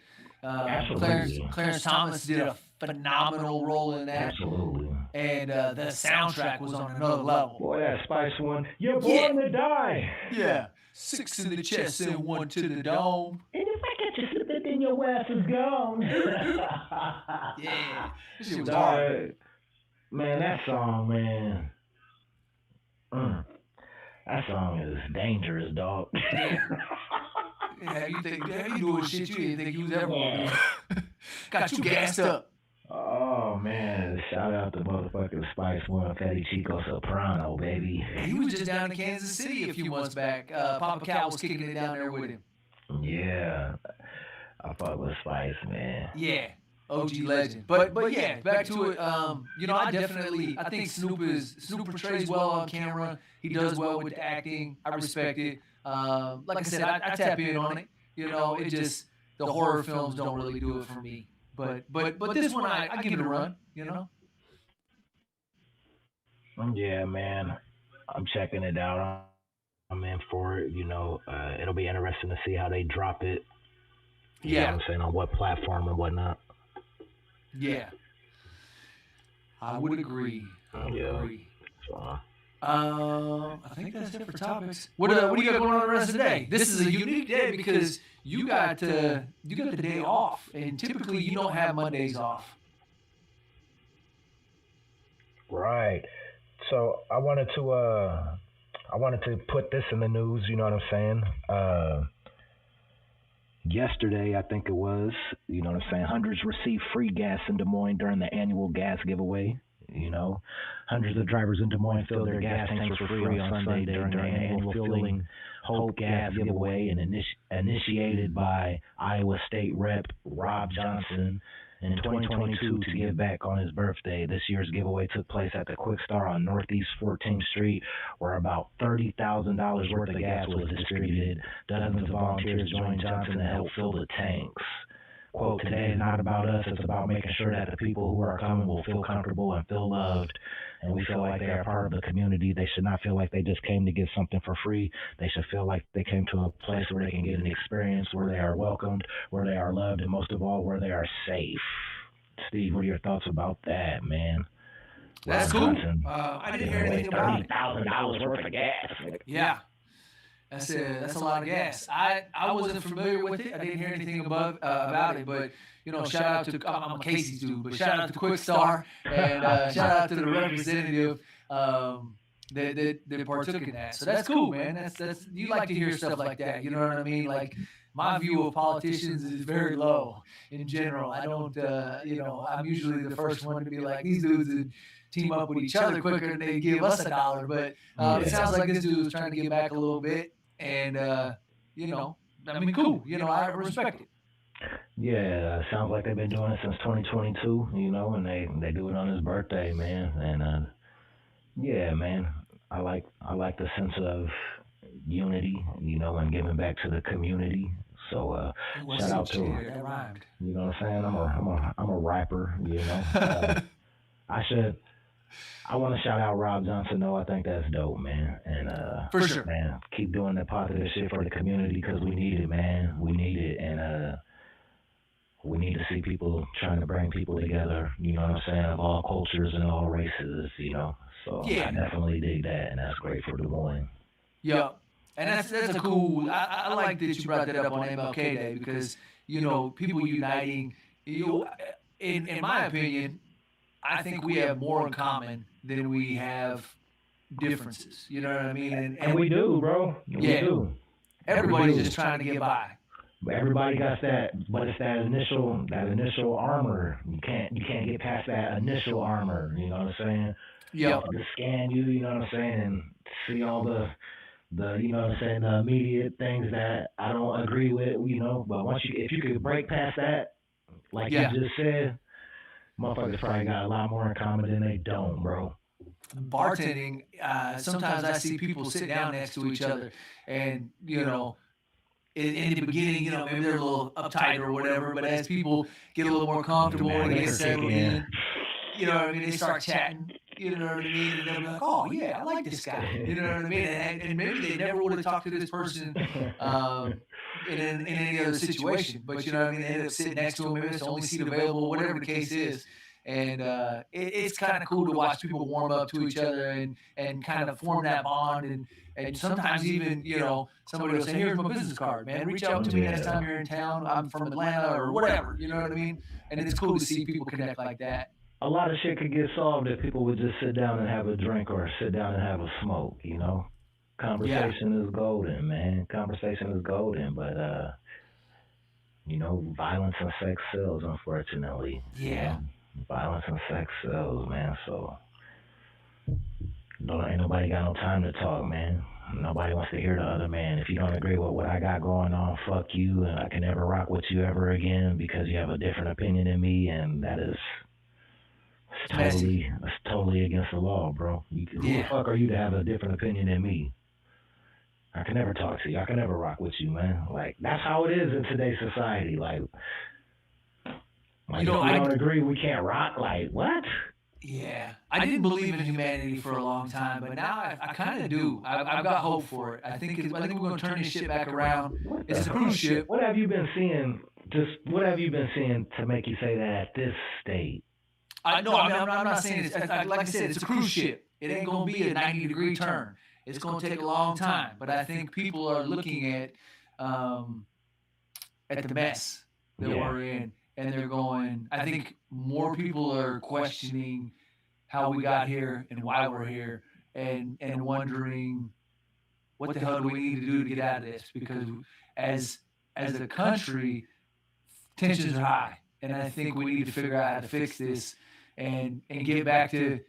Clarence Thomas did a phenomenal role in that. Absolutely. And the soundtrack was on another level. Boy, that Spice one. You're born to die. Yeah. 6 in the chest and 1 to the dome. And if I catch you slipping, then your ass is gone. Yeah. This shit was hard. Man, that song, man. That song is dangerous, dog. Yeah, you doing shit you didn't think you was ever going to do. Got you gassed up. Oh, man. Shout out to motherfucking Spice One, Fetty Chico Soprano, baby. He was just down in Kansas City a few months back. Papa Cal was kicking it down there with him. Yeah. I fuck with Spice, man. Yeah. OG legend. But yeah, back to it. I think Snoop portrays well on camera. He does well with the acting. I respect it. Like I said, I tap in on it. It just the horror films don't really do it for me. But this one I give it a run. Yeah, man. I'm checking it out. I'm in for it. It'll be interesting to see how they drop it. You know Yeah. what I'm saying, on what platform and whatnot. Yeah. I would agree. Yeah. So, I think that's it for topics. What do you got going on the rest of the day? This is a unique day because you got the day off, and typically you don't have Mondays off. right. So I wanted to put this in the news. You know what I'm saying? Yesterday, I think it was. You know what I'm saying? Hundreds received free gas in Des Moines during the annual gas giveaway. Hundreds of drivers in Des Moines filled their gas tanks for free on Sunday during the annual Fueling Hope gas giveaway, and initiated by Iowa State Rep. Rob Johnson in 2022 to give back on his birthday. This year's giveaway took place at the Quick Star on Northeast 14th Street, where about $30,000 worth of gas was distributed. Dozens of volunteers joined Johnson to help fill the tanks. Quote, today is not about us, it's about making sure that the people who are coming will feel comfortable and feel loved, and we feel like they are part of the community. They should not feel like they just came to get something for free. They should feel like they came to a place where they can get an experience, where they are welcomed, where they are loved, and most of all, where they are safe. Steve, what are your thoughts about that, man? That's cool. I didn't hear anything about it. $30,000 worth of gas. Yeah. That's a lot of gas. I wasn't familiar with it. I didn't hear anything about it, but shout out to I'm a Casey's dude, but shout out to Quick Star and shout out to the representative that partook in that. So that's cool, man. That's you like to hear stuff like that. You know what I mean? Like my view of politicians is very low in general. I don't, I'm usually the first one to be like, these dudes would team up with each other quicker than they give us $1. But it sounds like this dude was trying to get back a little bit. And, cool. I respect it. Yeah, sounds like they've been doing it since 2022, and they do it on his birthday, man. And, yeah, man, I like the sense of unity, and giving back to the community. So, shout out to him. That rhymed. You know what I'm saying? I'm a rapper, I want to shout out Rob Johnson, though. I think that's dope, man. And for sure, man, keep doing that positive shit for the community because we need it, man. We need it, and we need to see people trying to bring people together. You know what I'm saying? Of all cultures and all races, So yeah. I definitely dig that, and that's great for Des Moines. Yeah, and that's a cool. I like that you brought that up on MLK Day because people uniting. In my opinion, I think we have more in common than we have differences. You know what I mean? And we do, bro. We do. Everybody's just trying to get by. But everybody got that, but it's that initial armor. You can't get past that initial armor. You know what I'm saying? Yeah. To scan you, you know what I'm saying, and see all the you know what I'm saying, the immediate things that I don't agree with, But if you could break past that, like you just said, motherfuckers probably got a lot more in common than they don't, bro. Bartending, sometimes I see people sit down next to each other, and in the beginning, maybe they're a little uptight or whatever, but as people get a little more comfortable and get settled in, they start chatting, you know what I mean? And they'll be like, oh, yeah, I like this guy, you know what I mean? And maybe they never would have talked to this person in any other situation, but you know what I mean? They end up sitting next to him, maybe it's the only seat available, whatever the case is. And it's kind of cool to watch people warm up to each other and kind of form that bond. And sometimes even, somebody will say, here's my business card, man. Reach out to me next time you're in town. I'm from Atlanta or whatever. You know what I mean? And it's cool to see people connect like that. A lot of shit could get solved if people would just sit down and have a drink or sit down and have a smoke, Conversation is golden, man. Conversation is golden, but, violence and sex sells, unfortunately. Yeah. Violence and sex sells, man. So ain't nobody got no time to talk, man. Nobody wants to hear the other man. If you don't agree with what I got going on, fuck you, and I can never rock with you ever again because you have a different opinion than me, and that is totally against the law, bro. Who the fuck are you to have a different opinion than me? I can never talk to you. I can never rock with you, man. Like, that's how it is in today's society. Like if we don't agree, we can't rock. Like, what? Yeah, I didn't believe in humanity for a long time, but now I kind of do. I've got hope for it. I think we're going to turn this shit back around. It's a cruise ship. What have you been seeing? Just what have you been seeing to make you say that at this state? I know. I mean, I'm not saying it's like I said. It's a cruise ship. It ain't going to be a 90-degree turn. It's going to take a long time. But I think people are looking at the mess that we're in, and they're going. I think more people are questioning how we got here and why we're here, and wondering what the hell do we need to do to get out of this? Because as a country, tensions are high, and I think we need to figure out how to fix this and get back to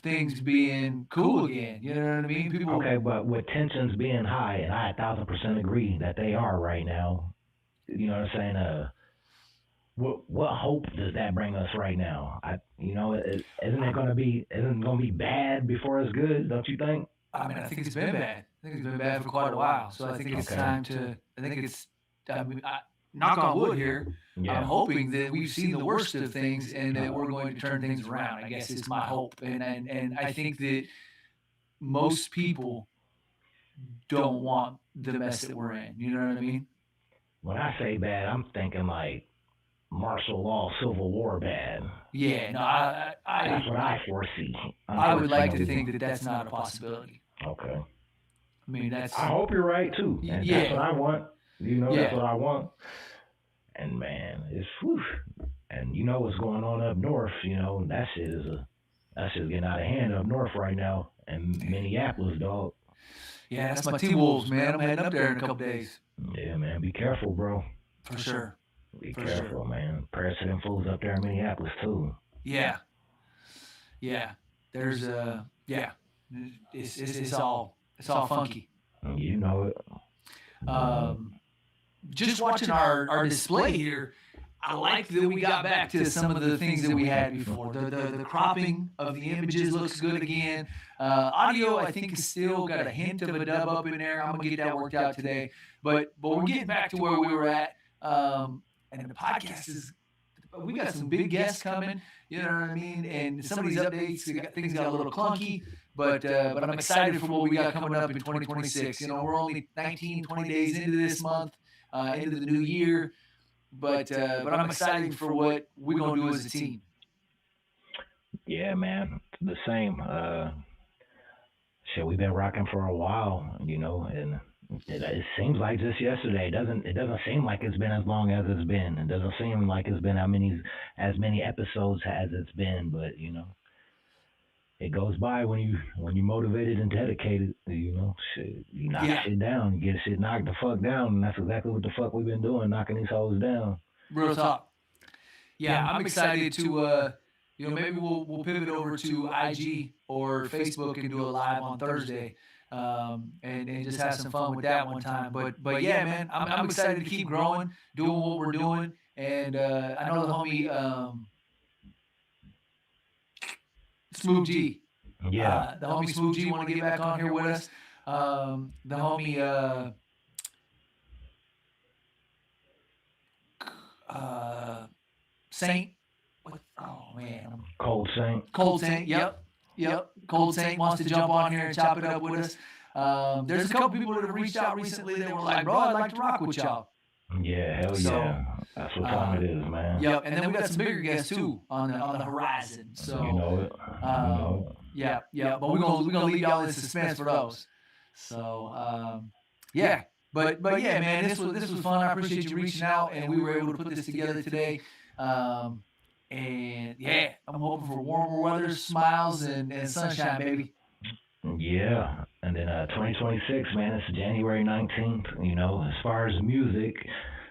things being cool again. You know what I mean? People. Okay, but with tensions being high, and I 1,000% agree that they are right now. You know what I'm saying? What hope does that bring us right now? Isn't it gonna be bad before it's good? Don't you think? I mean, I think it's been bad. I think it's been bad for quite a while. So I think it's time to. I think it's. I mean, knock on wood here. Yeah. I'm hoping that we've seen the worst of things and that we're going to turn things around. I guess it's my hope, and I think that most people don't want the mess that we're in. You know what I mean? When I say bad, I'm thinking like martial law, civil war bad. Yeah, no, that's what I foresee. I would like to think that that's not a possibility. Okay. I mean, I hope you're right too. And that's what I want. That's what I want. And man, it's whew. And you know what's going on up north. That shit is getting out of hand up north right now. And Minneapolis, dog. Yeah, that's my T-Wolves, man. I'm heading up there in a couple days. Yeah, man. Be careful, bro. For sure. Be careful, man. Prayers to them fools up there in Minneapolis too. Yeah. Yeah. There's It's all funky. You know it. Just watching our display here, I like that we got back to some of the things that we had before. The cropping of the images looks good again. Audio, I think, is still got a hint of a dub up in there. I'm gonna get that worked out today. But we're getting back to where we were at. And the podcast we got some big guests coming. You know what I mean? And some of these updates, things got a little clunky. But I'm excited for what we got coming up in 2026. We're only 19, 20 days into this month, into the new year. But I'm excited for what we're gonna do as a team. Yeah, man, the same. We've been rocking for a while, and it seems like just yesterday. It doesn't seem like it's been as long as it's been. It doesn't seem like it's been as many episodes as it's been. But it goes by when you motivated and dedicated. You knock shit down, you get shit knocked the fuck down, and that's exactly what the fuck we've been doing, knocking these hoes down. Real talk. Yeah, I'm excited to maybe we'll pivot over to IG or Facebook and do a live on Thursday, and just have some fun with that one time. But yeah, man, I'm excited to keep growing, doing what we're doing, and I know the homie Smooth G. Yeah. The homie Smooth G want to get back on here with us. The homie Saint. What? Oh man. Cold Saint. Cold Saint. Yep. Cold Saint wants to jump on here and chop it up with us. There's a couple people that have reached out recently that were like, "Bro, I'd like to rock with y'all." Yeah, hell yeah. That's what time it is, man. Yep, and then we got some bigger guests too on the horizon. So you know it. Yeah. But we're gonna leave y'all in suspense for those. So yeah. But yeah, man, this was fun. I appreciate you reaching out, and we were able to put this together today. And yeah, I'm hoping for warmer weather, smiles, and sunshine, baby. Yeah, and then 2026, man, it's January 19th. As far as music,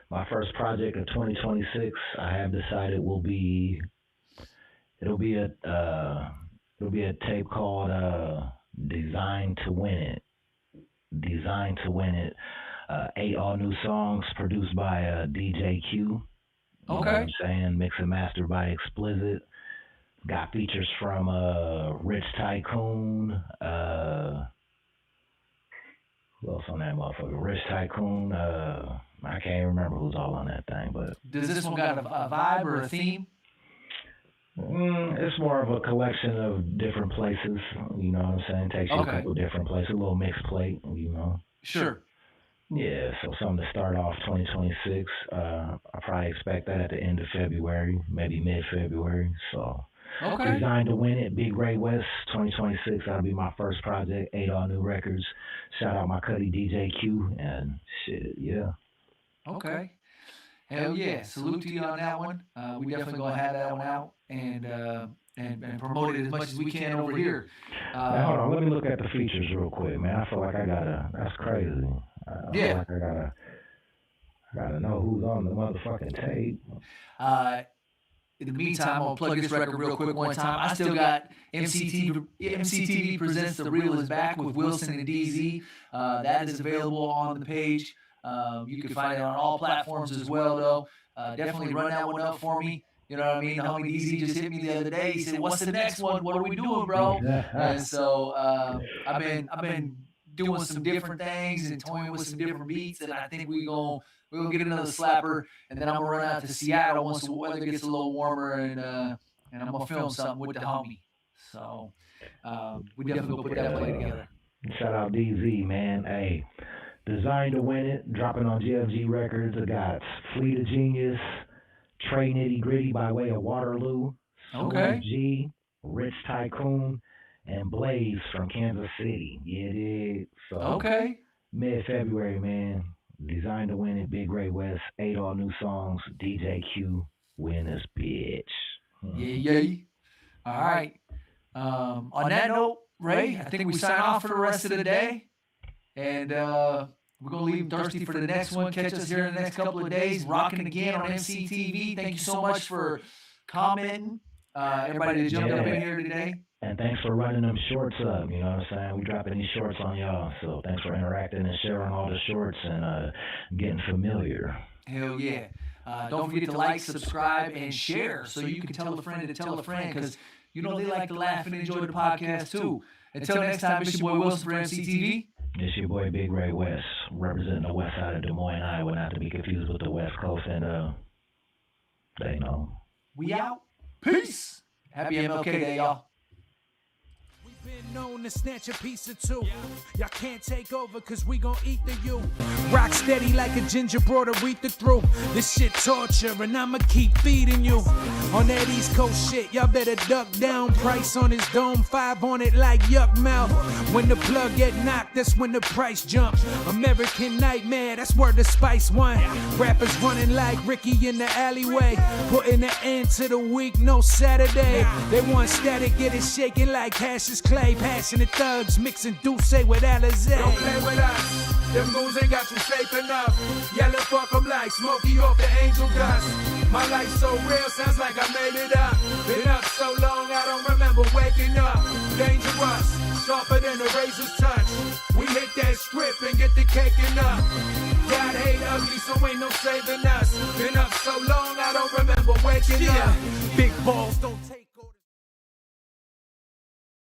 my first project of 2026, I have decided it'll be a tape called Designed to Win It. 8 all new songs produced by DJ Q. You know what I'm saying? Mix and mastered by Explicit. Got features from Rich Tycoon. Who else on that motherfucker? Rich Tycoon. I can't remember who's all on that thing, but does this one got a vibe or a theme? It's more of a collection of different places. You know what I'm saying? Takes you a couple different places, a little mixed plate. You know. Sure. Yeah, so something to start off 2026. I probably expect that at the end of February, maybe mid-February. So, Designed to Win It, Big Ray West, 2026. That'll be my first project, 8 all new records. Shout out my Cuddy DJ Q, and shit, yeah. Okay. Hell yeah. Salute to you on that one. We definitely gonna have that one out and promote it as much as we can over here. Now, hold on, let me look at the features real quick, man. I feel like that's crazy. I feel like I gotta know who's on the motherfucking tape. In the meantime, I'm gonna plug this record real quick one time. I still got EmceeTV presents The Real Is Back with Wilson and DZ. That is available on the page. You can find it on all platforms as well, though. Definitely run that one up for me. You know what I mean? The homie DZ just hit me the other day. He said, "What's the next one? What are we doing, bro?" And so I've been doing some different things and toying with some different beats, and I think we're gonna get another slapper, and then I'm gonna run out to Seattle once the weather gets a little warmer, and I'm gonna film something with the homie. So we definitely gonna put that play together. Shout out DZ, man. Hey, Designed to Win It, dropping on GFG Records. I got Fleet of Genius, Trey Nitty Gritty by way of Waterloo, G, Rich Tycoon, and Blaze from Kansas City. Yeah, it is. So, mid-February, man. Designed to Win It, Big Ray West, 8 all new songs, DJ Q, win this bitch. Yeah. All right. On that note, Ray, I think we sign off for the rest of the day. And we're going to leave thirsty for the next one. Catch us here in the next couple of days. Rocking again on EmceeTV. Thank you so much for commenting. Everybody that jumped up in here today. And thanks for running them shorts up. You know what I'm saying? We dropping these shorts on y'all. So thanks for interacting and sharing all the shorts and getting familiar. Hell yeah. Don't forget to like, subscribe, and share so you can tell a friend to tell a friend, because you know they like to laugh and enjoy the podcast too. Until next time, it's your boy Wilson for EmceeTV. It's your boy Big Ray West, representing the west side of Des Moines, Iowa, not to be confused with the West Coast, and they know. We out. Peace. Happy MLK Day, y'all. Been known to snatch a piece or two. Y'all can't take over cause we gon' eat the you. Rock steady like a ginger brought Aretha through. This shit torture and I'ma keep feeding you. On that East Coast shit, y'all better duck down. Price on his dome, 5 on it like yuck mouth. When the plug get knocked, that's when the price jumps. American Nightmare, that's where the Spice won. Rappers running like Ricky in the alleyway. Putting an end to the week, no Saturday. They want static, get it shaking like Cassius Clay. Passionate thugs mixing Douce with Alizé. Don't play with us, them moves ain't got you safe enough. Yelling fuck them like Smokey off the angel dust. My life so real, sounds like I made it up. Been up so long, I don't remember waking up. Dangerous, sharper than a razor's touch. We hit that script and get the cake up. God hate ugly, so ain't no saving us. Been up so long, I don't remember waking up. Big balls don't